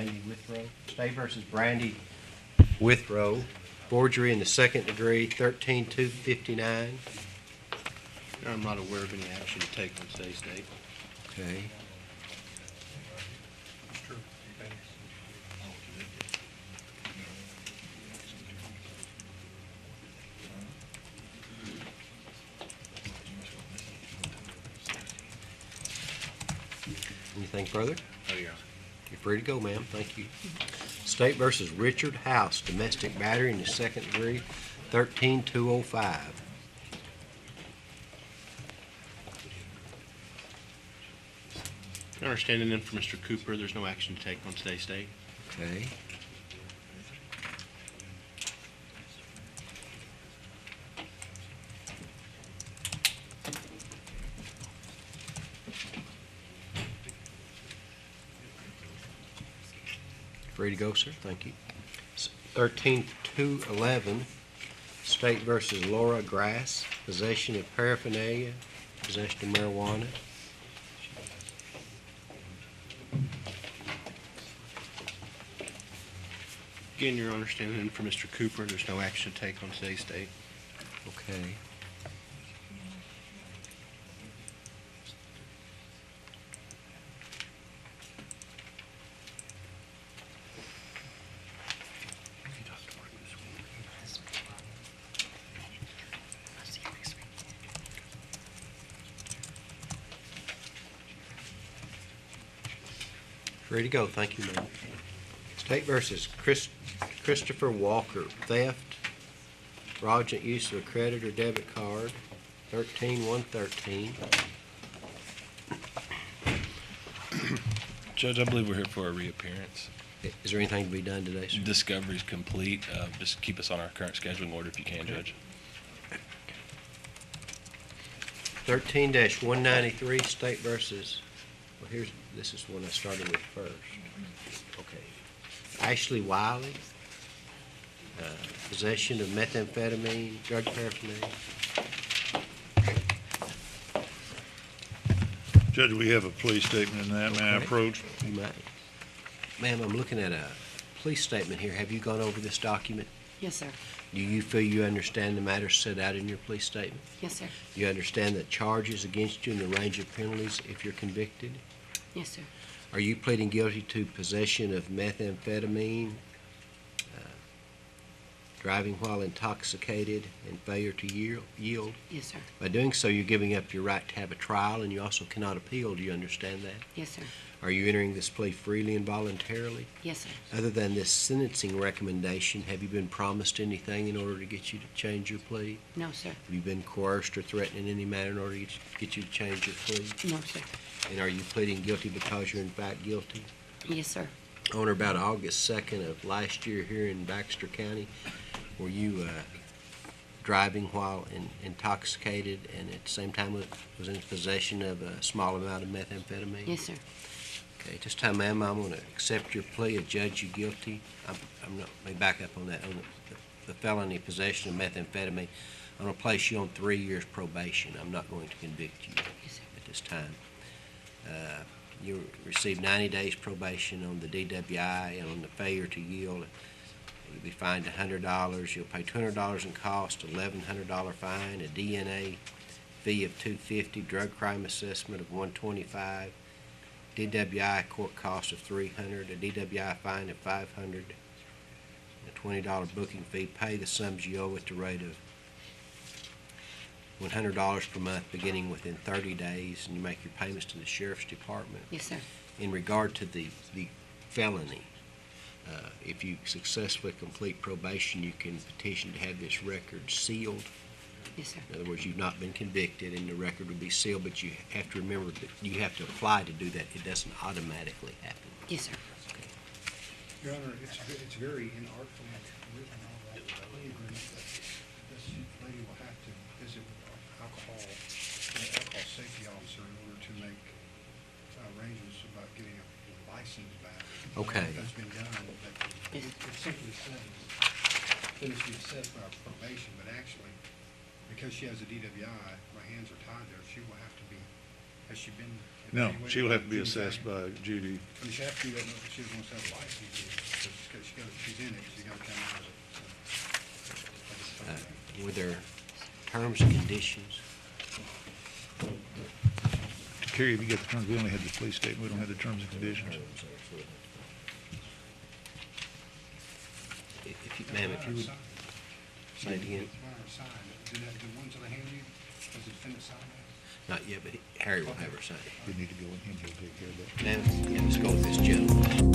Brandy Withrow. State versus Brandy Withrow. Forgery in the second degree, 13-259. I'm not aware of any action to take on today's date. Okay. Anything further? Oh, yeah. You're free to go, ma'am. Thank you. State versus Richard House, domestic battery in the second degree, 13-205. Understanding then for Mr. Cooper, there's no action to take on today's date. Okay. Free to go, sir. Thank you. 13-211. State versus Laura Grass, possession of paraphernalia, possession of marijuana. Again, your understanding then for Mr. Cooper, there's no action to take on today's date. Okay. Ready to go. Thank you, ma'am. State versus Christopher Walker, theft, fraudulent use of a credit or debit card, 13-113. Judge, I believe we're here for a reappearance. Is there anything to be done today, sir? Discovery's complete. Just keep us on our current scheduling order if you can, Judge. 13-193, state versus, well, this is the one I started with first. Okay. Ashley Wiley, possession of methamphetamine, drug paraphernalia. Judge, we have a police statement in that. May I approach? You may. Ma'am, I'm looking at a police statement here. Have you gone over this document? Yes, sir. Do you feel you understand the matters set out in your police statement? Yes, sir. Do you understand the charges against you and the range of penalties if you're convicted? Yes, sir. Are you pleading guilty to possession of methamphetamine, driving while intoxicated, and failure to yield? Yes, sir. By doing so, you're giving up your right to have a trial, and you also cannot appeal. Do you understand that? Yes, sir. Are you entering this plea freely and voluntarily? Yes, sir. Other than this sentencing recommendation, have you been promised anything in order to get you to change your plea? No, sir. Have you been coerced or threatened in any manner in order to get you to change your plea? No, sir. And are you pleading guilty because you're in fact guilty? Yes, sir. On or about August 2nd of last year here in Baxter County, were you driving while intoxicated and at the same time was in possession of a small amount of methamphetamine? Yes, sir. Okay, at this time, ma'am, I'm going to accept your plea and judge you guilty. I'm not, let me back up on that. On the felony possession of methamphetamine, I'm going to place you on 3 years probation. I'm not going to convict you Yes, sir. at this time. You receive 90 days probation on the DWI, and on the failure to yield, you'll be fined $100. You'll pay $200 in cost, $1,100 fine, a DNA fee of $250, drug crime assessment of $125, DWI court cost of $300, a DWI fine of $500, a $20 booking fee. Pay the sums you owe at the rate of $100 per month beginning within 30 days, and you make your payments to the Sheriff's Department. Yes, sir. In regard to the felony, if you successfully complete probation, you can petition to have this record sealed. Yes, sir. In other words, you've not been convicted and the record will be sealed, but you have to remember that you have to apply to do that. It doesn't automatically happen. Yes, sir. Your Honor, it's very inartfully written on that plea agreement that this lady will have to visit an alcohol safety officer in order to make arrangements about getting a license back. Okay. That's been done, but it simply says, finish the assessment of probation, but actually, because she has a DWI, my hands are tied there, she will have to be Has she been? No, evaluated she'll by have to be Judy assessed County? by Judy. I mean, she has to do that, no, she wants to have a license, so she's in it, she's gotta come out of it. So, I just told her that. Were there terms and conditions? Carrie, have you got the terms? We only had the police statement. We don't have the terms and conditions. Ma'am, if you would say it again. Sign it. Do the ones that I hand you, does the defendant sign that? Not yet, but Harry will have her sign it. We need to go in here and he'll take care of that. Now, yeah, let's go with this gentleman.